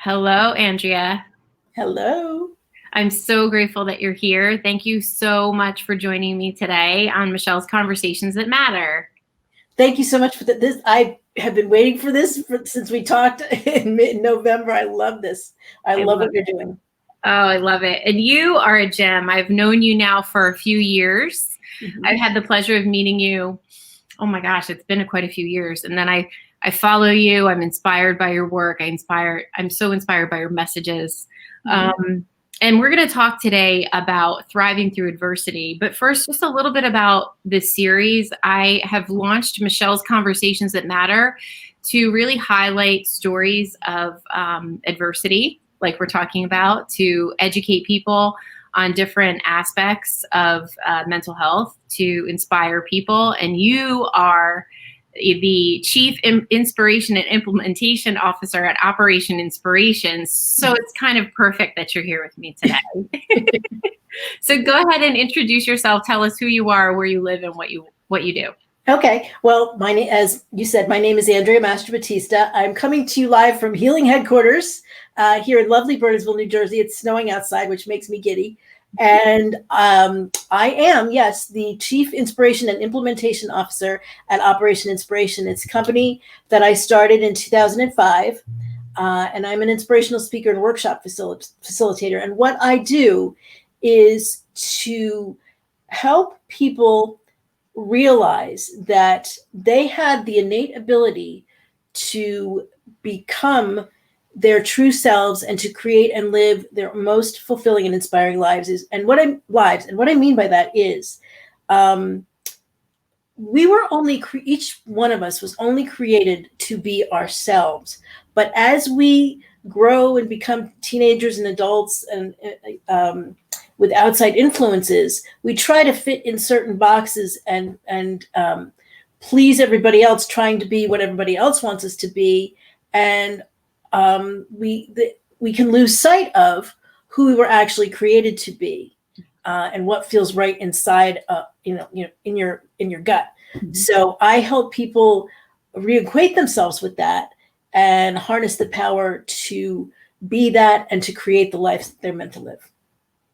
Hello, Andrea. Hello. I'm so grateful that you're here. Thank you so much for joining me today on Michelle's Conversations That Matter. Thank you so much for this. I have been waiting for this since we talked in mid-November. I love this. I love what you're doing. Oh, I love it. And you are a gem. I've known you now for a few years. Mm-hmm. I've had the pleasure of meeting you. Oh my gosh, it's been quite a few years. And then I follow you. I'm inspired by your work. I'm so inspired by your messages. Mm-hmm. And we're going to talk today about thriving through adversity. But first, just a little bit about this series. I have launched Michelle's Conversations That Matter to really highlight stories of adversity, like we're talking about, to educate people on different aspects of mental health, to inspire people. And you are the Chief Inspiration and Implementation Officer at Operation Inspiration. So it's kind of perfect that you're here with me today. So go ahead and introduce yourself. Tell us who you are, where you live, and what you do. Okay. Well, as you said, my name is Andrea Mastrobattista. I'm coming to you live from Healing Headquarters here in lovely Burnsville, New Jersey. It's snowing outside, which makes me giddy. And I am, yes, the Chief Inspiration and Implementation Officer at Operation Inspiration. It's a company that I started in 2005, and I'm an inspirational speaker and workshop facilitator. And what I do is to help people realize that they had the innate ability to become their true selves and to create and live their most fulfilling and inspiring lives. And what I mean by that is we were only each one of us was only created to be ourselves. But as we grow and become teenagers and adults and with outside influences, we try to fit in certain boxes and please everybody else, trying to be what everybody else wants us to be. And we can lose sight of who we were actually created to be, and what feels right inside, in your gut. Mm-hmm. So I help people reacquaint themselves with that and harness the power to be that and to create the life that they're meant to live.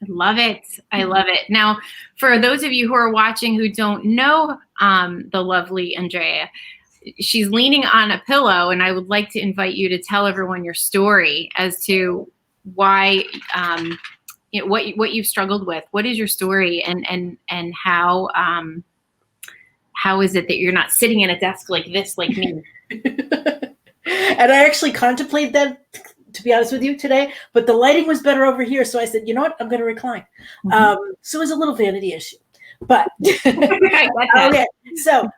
I love it. I love it. Now, for those of you who are watching who don't know the lovely Andrea, she's leaning on a pillow, and I would like to invite you to tell everyone your story as to why, what you've struggled with. What is your story, and how is it that you're not sitting at a desk like this, like me? And I actually contemplated that, to be honest with you, today, but the lighting was better over here. So I said, you know what, I'm going to recline. Mm-hmm. So it was a little vanity issue, but okay. So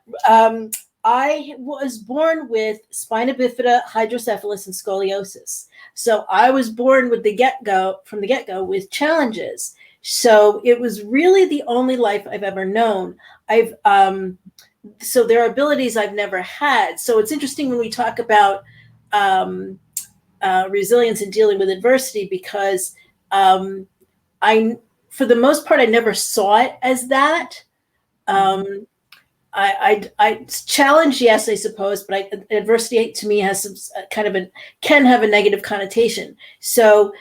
I was born with spina bifida, hydrocephalus, and scoliosis. So I was born from the get-go with challenges. So it was really the only life I've ever known. So there are abilities I've never had. So it's interesting when we talk about resilience and dealing with adversity, because for the most part, I never saw it as that. I challenge, yes, I suppose, but adversity to me has some can have a negative connotation. So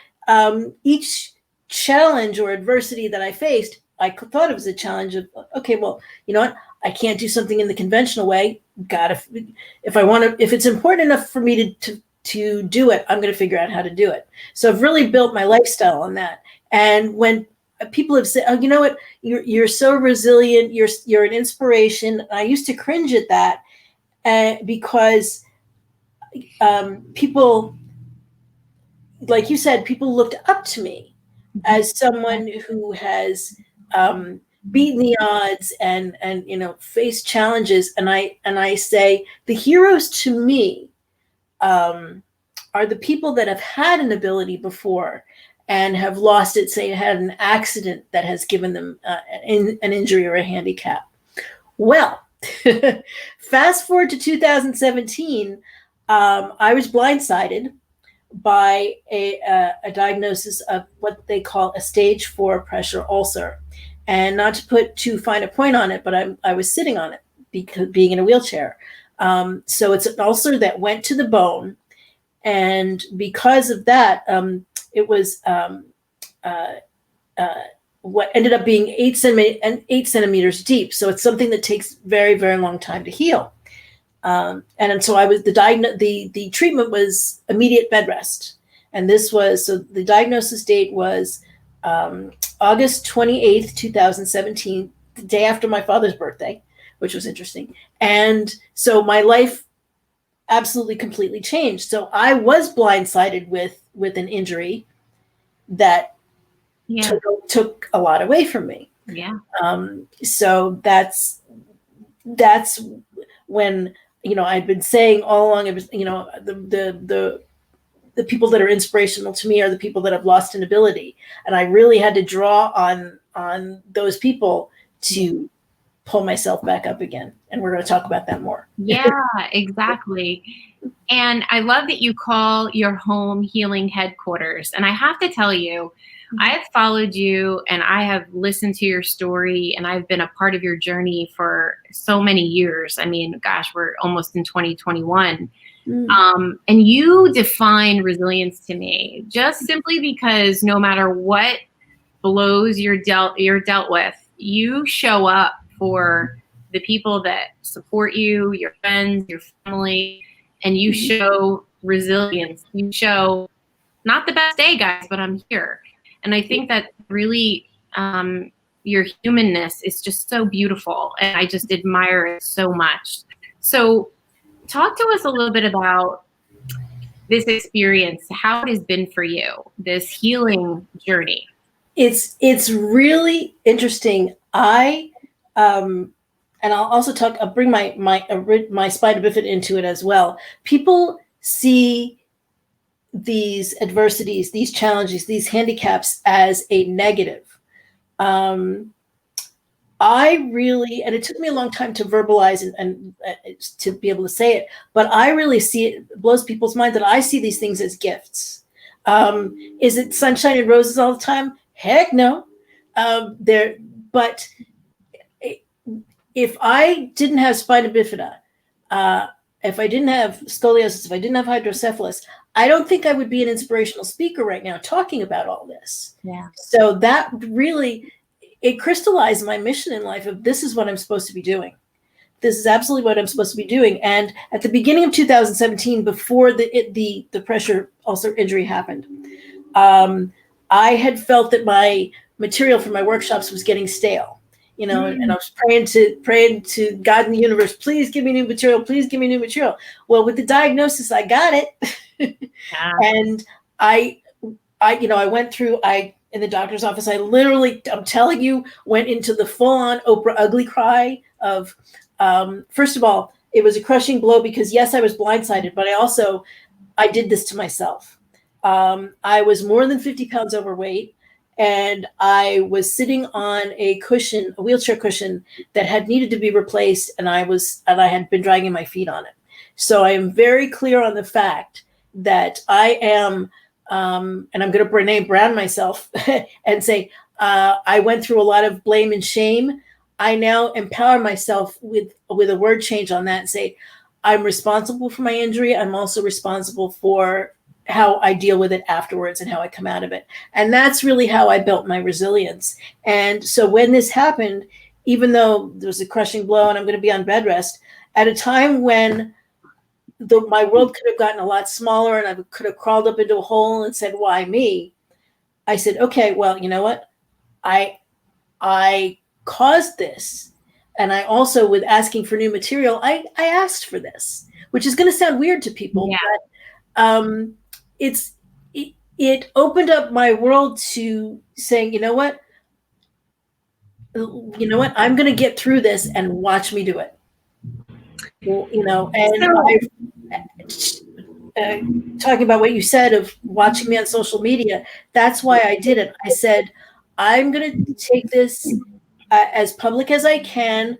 each challenge or adversity that I faced, I thought it was a challenge of, okay, well, you know what? I can't do something in the conventional way. If it's important enough for me to do it, I'm going to figure out how to do it. So I've really built my lifestyle on that. And when people have said, oh, you know what, you're so resilient, you're an inspiration, I used to cringe at that, because people, like you said, people looked up to me as someone who has beaten the odds and faced challenges. And I say the heroes to me are the people that have had an ability before and have lost it, say had an accident that has given them an injury or a handicap. Well, fast forward to 2017, I was blindsided by a diagnosis of what they call a stage 4 pressure ulcer. And not to put too fine a point on it, but I was sitting on it because being in a wheelchair. So it's an ulcer that went to the bone. And because of that, it was what ended up being 8 centimeters deep. So it's something that takes very, very long time to heal. And so the treatment was immediate bed rest. And so the diagnosis date was August 28th, 2017, the day after my father's birthday, which was interesting. And so my life absolutely completely changed. So I was blindsided with an injury that took a lot away from me. Yeah. So that's when, I've been saying all along, the people that are inspirational to me are the people that have lost an ability. And I really had to draw on those people to pull myself back up again. And we're going to talk about that more. Yeah, exactly. And I love that you call your home healing headquarters. And I have to tell you, I have followed you and I have listened to your story and I've been a part of your journey for so many years. I mean, gosh, we're almost in 2021. And you define resilience to me just simply because no matter what blows you're dealt with, you show up for the people that support you, your friends, your family, and you show resilience. You show not the best day, guys, but I'm here. And I think that really your humanness is just so beautiful. And I just admire it so much. So talk to us a little bit about this experience, how it has been for you, this healing journey. It's really interesting. And I'll also I'll bring my spina bifida into it as well. People see these adversities, these challenges, these handicaps as a negative. And it took me a long time to verbalize and to be able to say it, but I really see it blows people's mind that I see these things as gifts. Is it sunshine and roses all the time? Heck no. But if I didn't have spina bifida, if I didn't have scoliosis, if I didn't have hydrocephalus, I don't think I would be an inspirational speaker right now talking about all this. Yeah. So that really, it crystallized my mission in life of this is what I'm supposed to be doing. This is absolutely what I'm supposed to be doing. And at the beginning of 2017, before the pressure ulcer injury happened, I had felt that my material for my workshops was getting stale. And I was praying to God in the universe, please give me new material. Please give me new material. Well, with the diagnosis, I got it. And I went through, in the doctor's office, I literally, I'm telling you, went into the full on Oprah ugly cry of, first of all, it was a crushing blow because yes, I was blindsided, but I did this to myself. I was more than 50 pounds overweight. And I was sitting on a wheelchair cushion that had needed to be replaced. And I had been dragging my feet on it. So I am very clear on the fact that I am, and I'm going to Brene Brown myself and say, I went through a lot of blame and shame. I now empower myself with a word change on that and say, I'm responsible for my injury. I'm also responsible for how I deal with it afterwards and how I come out of it. And that's really how I built my resilience. And so when this happened, even though there was a crushing blow and I'm going to be on bed rest, at a time when my world could have gotten a lot smaller and I could have crawled up into a hole and said, why me? I said, okay, well, you know what? I caused this. And I also, with asking for new material, I asked for this, which is going to sound weird to people, but it opened up my world to saying, you know what, I'm going to get through this and watch me do it. Talking about what you said of watching me on social media, that's why I did it. I said, I'm going to take this as public as I can.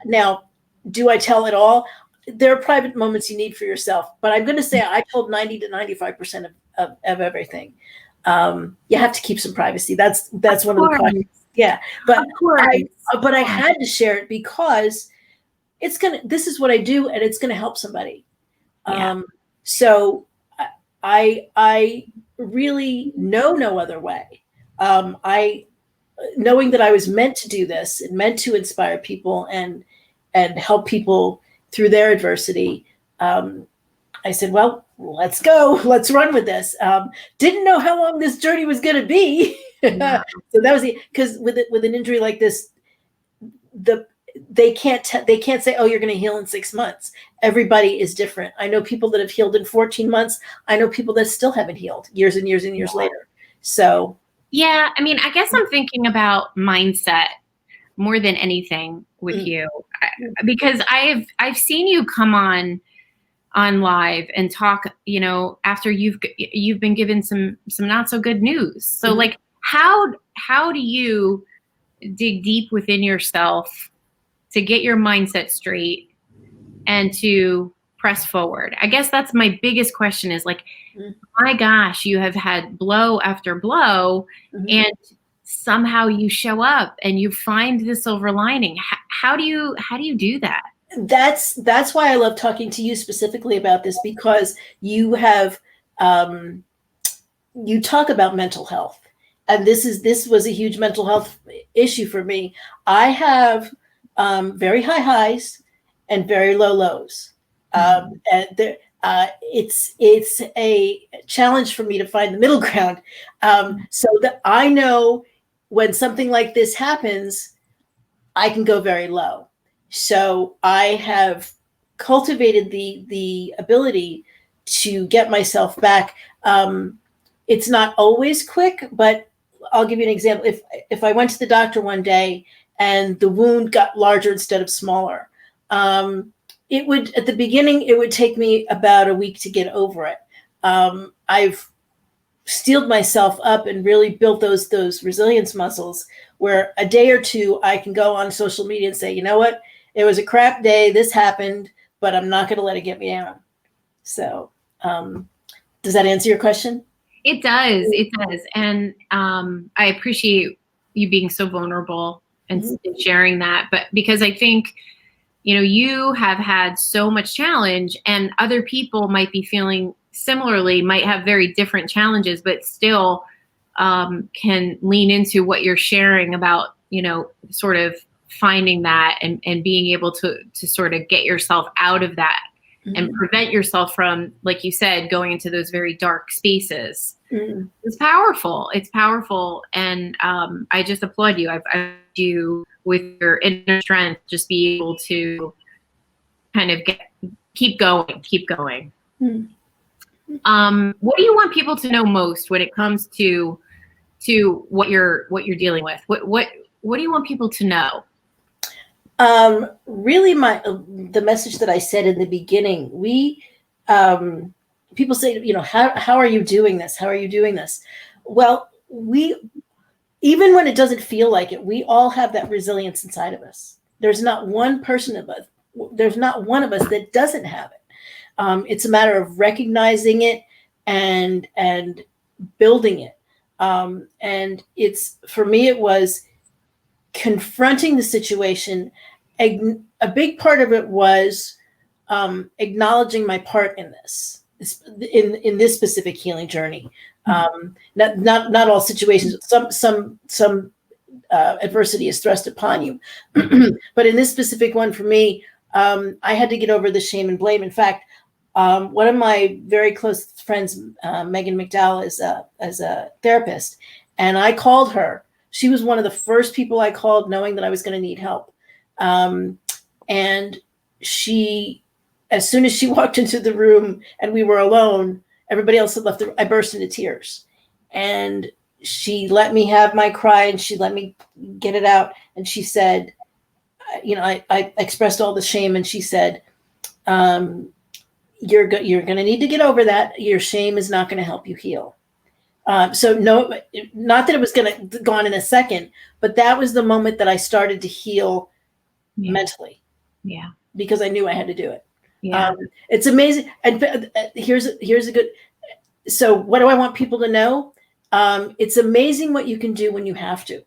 Now, do I tell it all? There are private moments you need for yourself, but I'm going to say I told 90 to 95% of everything. You have to keep some privacy. That's one of the problems. Yeah, but I had to share it because this is what I do, and it's going to help somebody. So I really know no other way. I knowing that I was meant to do this and meant to inspire people and help people through their adversity. I said, well, let's go. Let's run with this. Didn't know how long this journey was going to be. Yeah. So that was because with an injury like this, they can't say, oh, you're going to heal in 6 months. Everybody is different. I know people that have healed in 14 months. I know people that still haven't healed years and years and years later. So yeah, I mean, I guess I'm thinking about mindset more than anything with you, because I've seen you come on live and talk, after you've been given some not so good news. So like, how do you dig deep within yourself to get your mindset straight and to press forward? I guess that's my biggest question is like, my gosh, you have had blow after blow, and somehow you show up and you find the silver lining. How do you do that? That's why I love talking to you specifically about this, because you have you talk about mental health, and this was a huge mental health issue for me. I have very high highs and very low lows, and it's a challenge for me to find the middle ground. So that I know when something like this happens, I can go very low. So I have cultivated the ability to get myself back. It's not always quick, but I'll give you an example. If I went to the doctor one day and the wound got larger instead of smaller, it would, at the beginning, it would take me about a week to get over it. I've steeled myself up and really built those resilience muscles where a day or two I can go on social media and say, you know what, it was a crap day, this happened, but I'm not going to let it get me down. So does that answer your question? It does. And I appreciate you being so vulnerable and sharing that. But because I think, you have had so much challenge, and other people might be feeling similarly, might have very different challenges, but still can lean into what you're sharing about, sort of finding that and being able to sort of get yourself out of that and prevent yourself from, like you said, going into those very dark spaces. It's powerful. And I just applaud you. I've you with your inner strength, just be able to kind of keep going. What do you want people to know most when it comes to what you're dealing with? What do you want people to know? Really, the message that I said in the beginning, people say, how are you doing this? How are you doing this? Well, even when it doesn't feel like it, we all have that resilience inside of us. There's not one of us that doesn't have it. It's a matter of recognizing it and building it. And for me, it was confronting the situation. A big part of it was acknowledging my part in in this specific healing journey. Not all situations. Some adversity is thrust upon you, but in this specific one, for me, I had to get over the shame and blame. In fact, one of my very close friends, Megan McDowell, is a therapist, and I called her. She was one of the first people I called, knowing that I was going to need help. And she, as soon as she walked into the room and we were alone, everybody else had left. I burst into tears, and she let me have my cry, and she let me get it out. And she said, I expressed all the shame, and she said, you're going to need to get over that. Your shame is not going to help you heal. So no, not that it was going to go on in a second, but that was the moment that I started to heal mentally. Yeah. Because I knew I had to do it. Yeah. It's amazing. And here's a good, so what do I want people to know? It's amazing what you can do when you have to,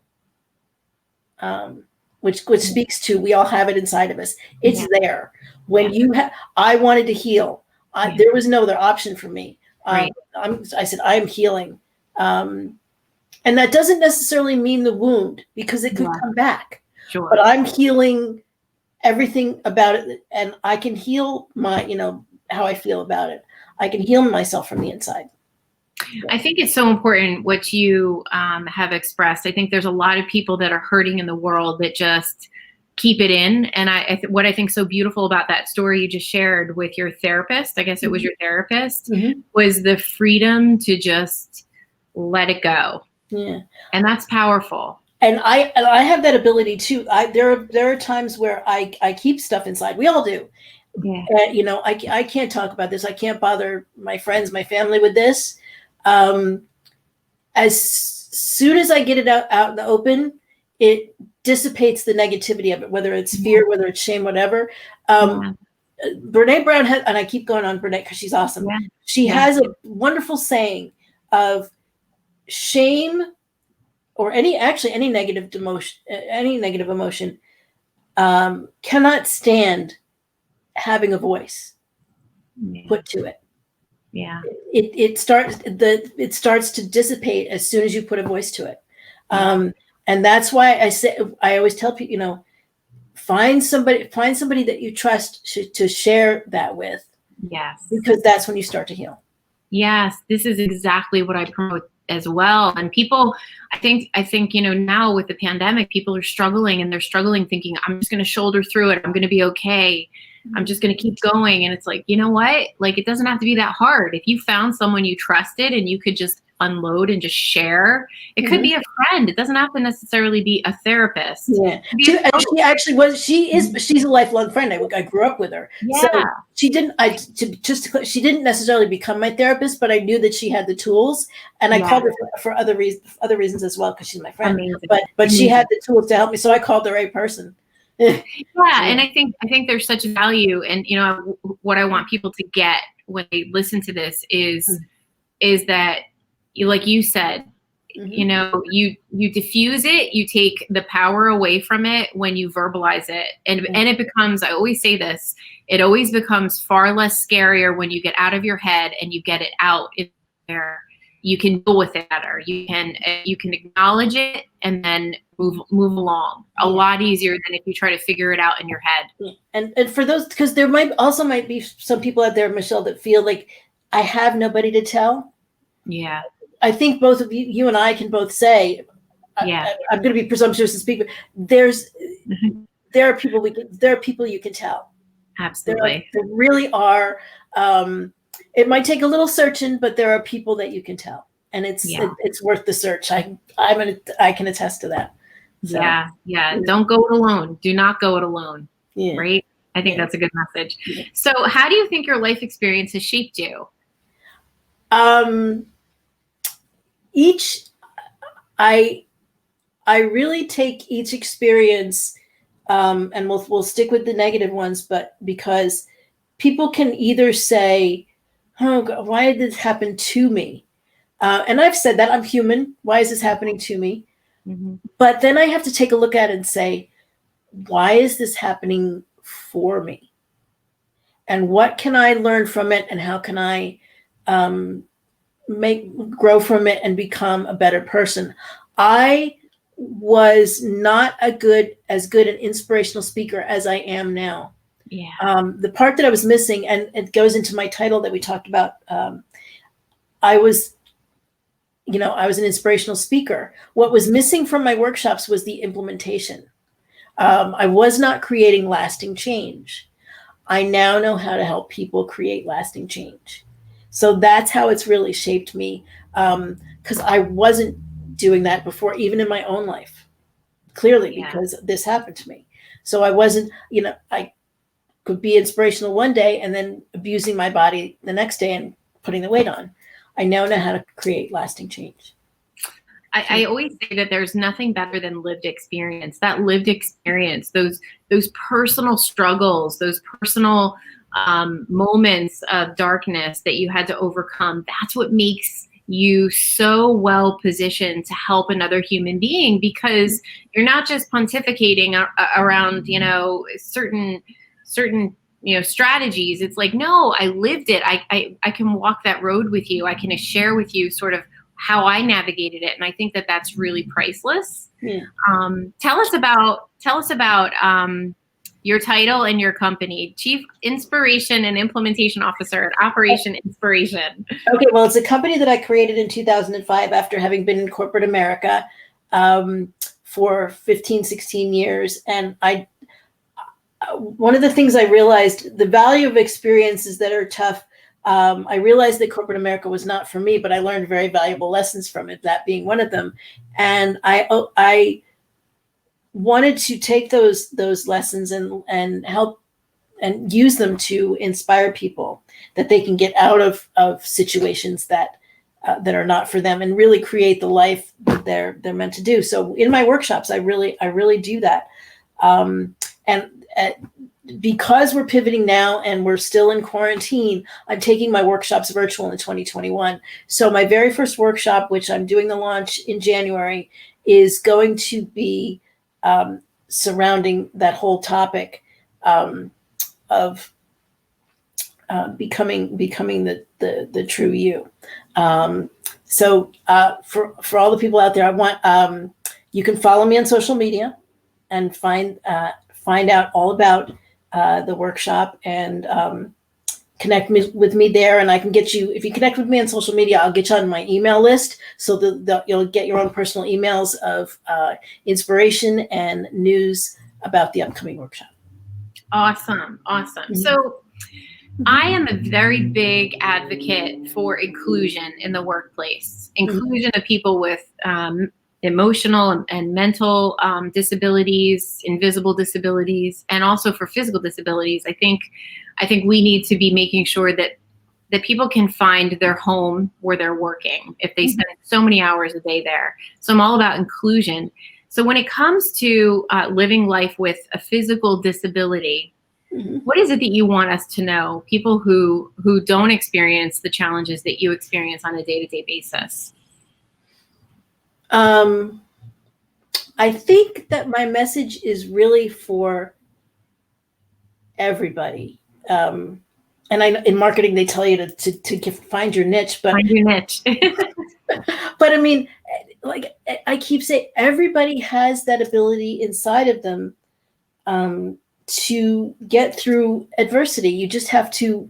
which speaks to, we all have it inside of us. It's there when I wanted to heal. There was no other option for me. Right. I said, I am healing. And that doesn't necessarily mean the wound, because it could come back. Sure. But I'm healing everything about it, and I can heal my, how I feel about it. I can heal myself from the inside. I think it's so important what you have expressed. I think there's a lot of people that are hurting in the world that just keep it in. And what I think so beautiful about that story you just shared with your therapist, I guess it was your therapist, was the freedom to just let it go. Yeah. And that's powerful. And I have that ability too. There are times where I keep stuff inside. We all do. Yeah. I can't talk about this. I can't bother my friends, my family with this. As soon as I get it out in the open, it dissipates the negativity of it, whether it's fear, whether it's shame, whatever. Brene Brown has, and I keep going on Brene because she's awesome. Yeah. She has a wonderful saying of shame, or any negative emotion, cannot stand having a voice put to it. Yeah. It starts to dissipate as soon as you put a voice to it. And that's why I always tell people, find somebody that you trust to share that with. Yes. Because that's when you start to heal. Yes, this is exactly what I promote as well. And people, I think, now with the pandemic, people are struggling, and they're struggling thinking, I'm just going to shoulder through it. I'm going to be okay. I'm just going to keep going. And it's like, you know what? Like, it doesn't have to be that hard. If you found someone you trusted and you could just unload and just share, it could be a friend. It doesn't have to necessarily be a therapist. Yeah. She actually was, she's a lifelong friend. I grew up with her. Yeah. So she didn't, she didn't necessarily become my therapist, but I knew that she had the tools, and I called her for other reasons as well, because she's my friend. Amazing. But she had the tools to help me. So I called the right person. Yeah. And I think there's such value, and what I want people to get when they listen to this is that, like you said, you diffuse it, you take the power away from it when you verbalize it, and it becomes, I always say this, it always becomes far less scarier when you get out of your head and you get it out in there. You can deal with it better. You can acknowledge it and then move along a lot easier than if you try to figure it out in your head. Yeah. And for those, because there might be some people out there, Michelle, that feel like I have nobody to tell. Yeah. I think both of you and I can both say, I'm going to be presumptuous and speak, but there are people you can tell. Absolutely. There really are. It might take a little searching, but there are people that you can tell, and it's worth the search. I can attest to that. So, yeah. Don't go it alone. Do not go it alone. Yeah. Right. I think that's a good message. Yeah. So how do you think your life experience has shaped you? I really take each experience, and we'll stick with the negative ones, but because people can either say, oh God, why did this happen to me? And I've said that, I'm human. Why is this happening to me? Mm-hmm. But then I have to take a look at it and say, why is this happening for me? And what can I learn from it? And how can I grow from it and become a better person? I was not as good an inspirational speaker as I am now. Yeah. The part that I was missing, and it goes into my title that we talked about. I was an inspirational speaker. What was missing from my workshops was the implementation. I was not creating lasting change. I now know how to help people create lasting change. So that's how it's really shaped me, because I wasn't doing that before, even in my own life, clearly, because this happened to me. So I wasn't, I could be inspirational one day and then abusing my body the next day and putting the weight on. I now know how to create lasting change. I always say that there's nothing better than lived experience. That lived experience, those personal struggles, those personal moments of darkness that you had to overcome, that's what makes you so well positioned to help another human being, because you're not just pontificating around, certain strategies. It's like, no, I lived it. I can walk that road with you. I can share with you sort of how I navigated it. And I think that that's really priceless. Yeah. Tell us about your title and your company, Chief Inspiration and Implementation Officer at Operation Inspiration. Okay, well, it's a company that I created in 2005 after having been in corporate America for 15, 16 years. And one of the things I realized, the value of experiences that are tough, I realized that corporate America was not for me, but I learned very valuable lessons from it, that being one of them. And I wanted to take those lessons and help and use them to inspire people that they can get out of situations that are not for them and really create the life that they're meant to do. So in my workshops, I really do that. Because we're pivoting now and we're still in quarantine, I'm taking my workshops virtual in 2021. So my very first workshop, which I'm doing the launch in January, is going to be surrounding that whole topic of becoming the true you. So for all the people out there, I want you can follow me on social media and find out all about the workshop and connect with me there. And I can get you, if you connect with me on social media, I'll get you on my email list so that you'll get your own personal emails of inspiration and news about the upcoming workshop. Awesome. Mm-hmm. So I am a very big advocate for inclusion in the workplace, inclusion of people with emotional and mental disabilities, invisible disabilities, and also for physical disabilities. I think we need to be making sure that people can find their home where they're working if they spend so many hours a day there. So I'm all about inclusion. So when it comes to living life with a physical disability, what is it that you want us to know, people who don't experience the challenges that you experience on a day-to-day basis? I think that my message is really for everybody. And in marketing, they tell you to find your niche, but find your niche. But I mean, like I keep saying, everybody has that ability inside of them to get through adversity. You just have to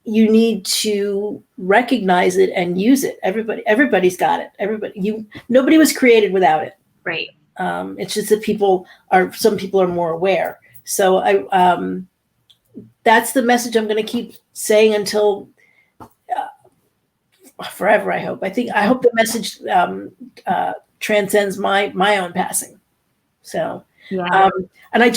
you need to recognize it and use it. Everybody's got it. Nobody was created without it. Right. It's just that some people are more aware. So that's the message I'm going to keep saying until forever. I hope the message transcends my own passing. So, yeah. And I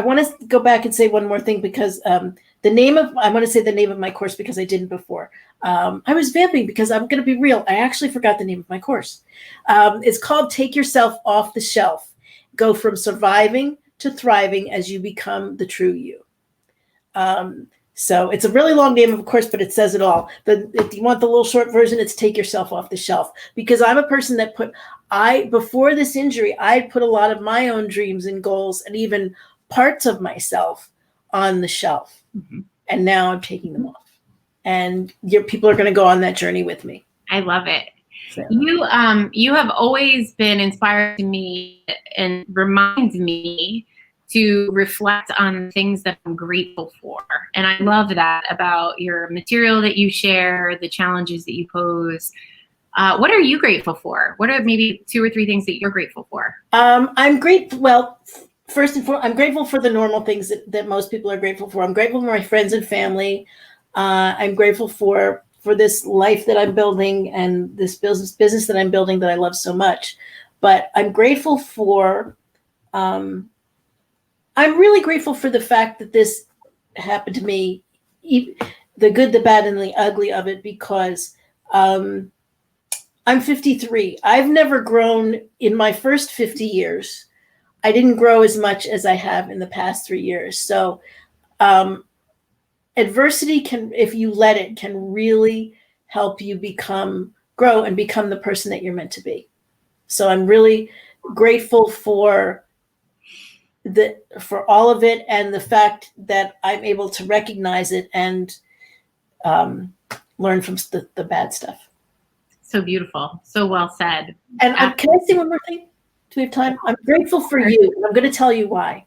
want to go back and say one more thing, because I want to say the name of my course because I didn't before. I was vamping because I'm going to be real. I actually forgot the name of my course. It's called Take Yourself Off the Shelf. Go from surviving to thriving as you become the true you. So it's a really long name, of course, but it says it all. If you want the little short version, it's Take Yourself Off the Shelf. Because I'm a person that before this injury, I put a lot of my own dreams and goals and even parts of myself on the shelf. Mm-hmm. And now I'm taking them off. And people are going to go on that journey with me. I love it. So. You have always been inspired to me and remind me to reflect on things that I'm grateful for. And I love that about your material that you share, the challenges that you pose. What are you grateful for? What are maybe 2 or 3 things that you're grateful for? I'm grateful. Well, first and foremost, I'm grateful for the normal things that most people are grateful for. I'm grateful for my friends and family. I'm grateful for this life that I'm building and this business that I'm building that I love so much. But I'm grateful for, I'm really grateful for the fact that this happened to me, the good, the bad, and the ugly of it, because I'm 53. I've never grown in my first 50 years. I didn't grow as much as I have in the past 3 years. So adversity if you let it, can really help you grow and become the person that you're meant to be. So I'm really grateful for for all of it, and the fact that I'm able to recognize it and learn from the bad stuff. So beautiful. So well said. And can I say one more thing? Do we have time? I'm grateful for you. And I'm going to tell you why.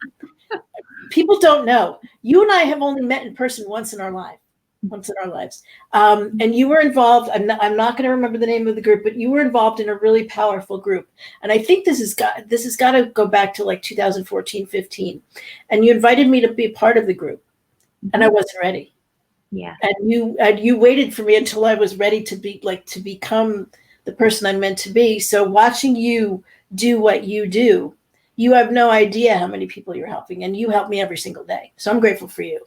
People don't know. You and I have only met in person once in our lives. And you were involved. I'm not going to remember the name of the group, but you were involved in a really powerful group. And I think this has got to go back to like 2014, 15. And you invited me to be a part of the group, and I wasn't ready. Yeah. And you waited for me until I was ready to become the person I'm meant to be. So watching you do what you do, you have no idea how many people you're helping, and you help me every single day. So I'm grateful for you.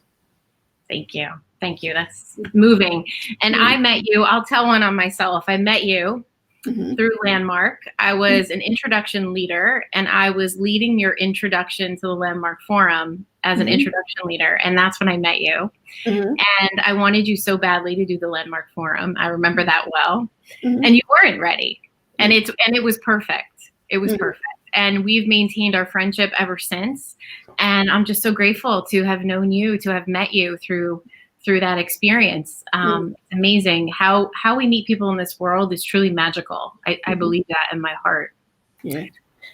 Thank you. Thank you. That's moving. And I met you, I'll tell one on myself. I met you through Landmark. I was an introduction leader, and I was leading your introduction to the Landmark Forum as an introduction leader. And that's when I met you. And I wanted you so badly to do the Landmark Forum. I remember that well. And you weren't ready. And it was perfect. It was perfect. And we've maintained our friendship ever since. And I'm just so grateful to have known you, to have met you through that experience. It's amazing how we meet people in this world is truly magical. I believe that in my heart. Yeah.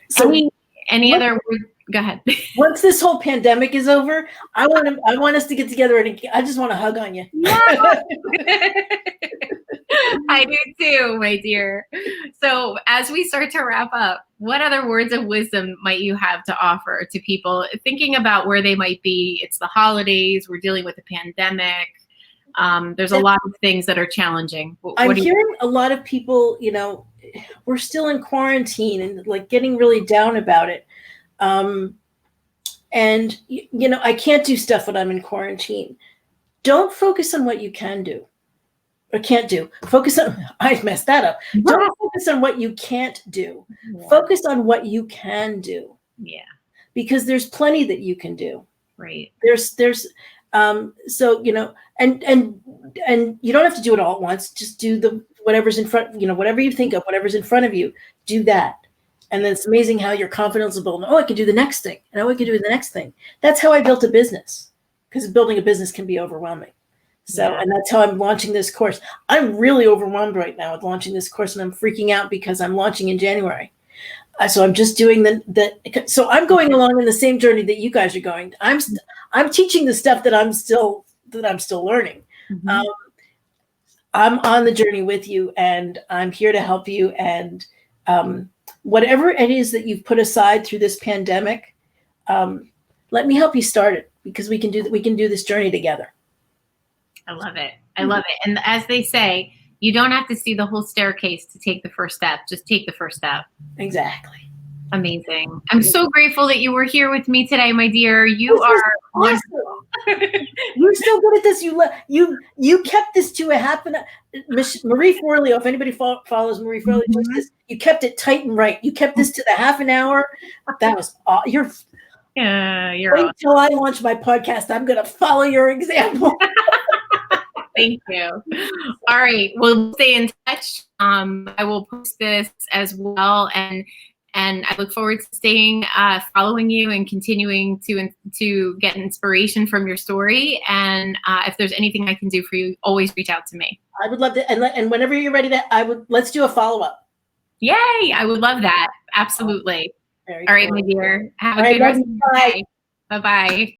So any other words? Go ahead. Once this whole pandemic is over, I want us to get together, and I just want to hug on you. Yeah. I do too, my dear. So as we start to wrap up, what other words of wisdom might you have to offer to people thinking about where they might be? It's the holidays. We're dealing with a pandemic. There's a lot of things that are challenging. I'm hearing a lot of people, we're still in quarantine and like getting really down about it. And I can't do stuff when I'm in quarantine. Don't focus on what you can do or can't do. I messed that up. Don't focus on what you can't do. Yeah. Focus on what you can do. Yeah. Because there's plenty that you can do. Right. There's and you don't have to do it all at once. Just do whatever's in front, whatever you think of, whatever's in front of you, do that. And then it's amazing how your confidence will build. Oh, I can do the next thing. And I can do the next thing. That's how I built a business, because building a business can be overwhelming. So, and that's how I'm launching this course. I'm really overwhelmed right now with launching this course, and I'm freaking out because I'm launching in January. So I'm just doing so I'm going along in the same journey that you guys are going. I'm teaching the stuff that I'm still learning. I'm on the journey with you, and I'm here to help you. And whatever it is that you've put aside through this pandemic, let me help you start it, because we can do this journey together. I love it. I love it. And as they say, you don't have to see the whole staircase to take the first step. Just take the first step. Exactly. Amazing. I'm so grateful that you were here with me today, my dear. You are wonderful. You're so good at this. You kept this to a half an hour. Marie Forleo, if anybody follows Marie Forleo, you kept it tight and right. You kept this to the half an hour. That was you're wait awesome. Till I launch my podcast, I'm going to follow your example. Thank you. All right. We'll stay in touch. I will post this as well. And I look forward to staying, following you and continuing to get inspiration from your story. And if there's anything I can do for you, always reach out to me. I would love to. And whenever you're ready let's do a follow-up. Yay. I would love that. Absolutely. All right, my dear. Have a good rest of the day. Bye-bye.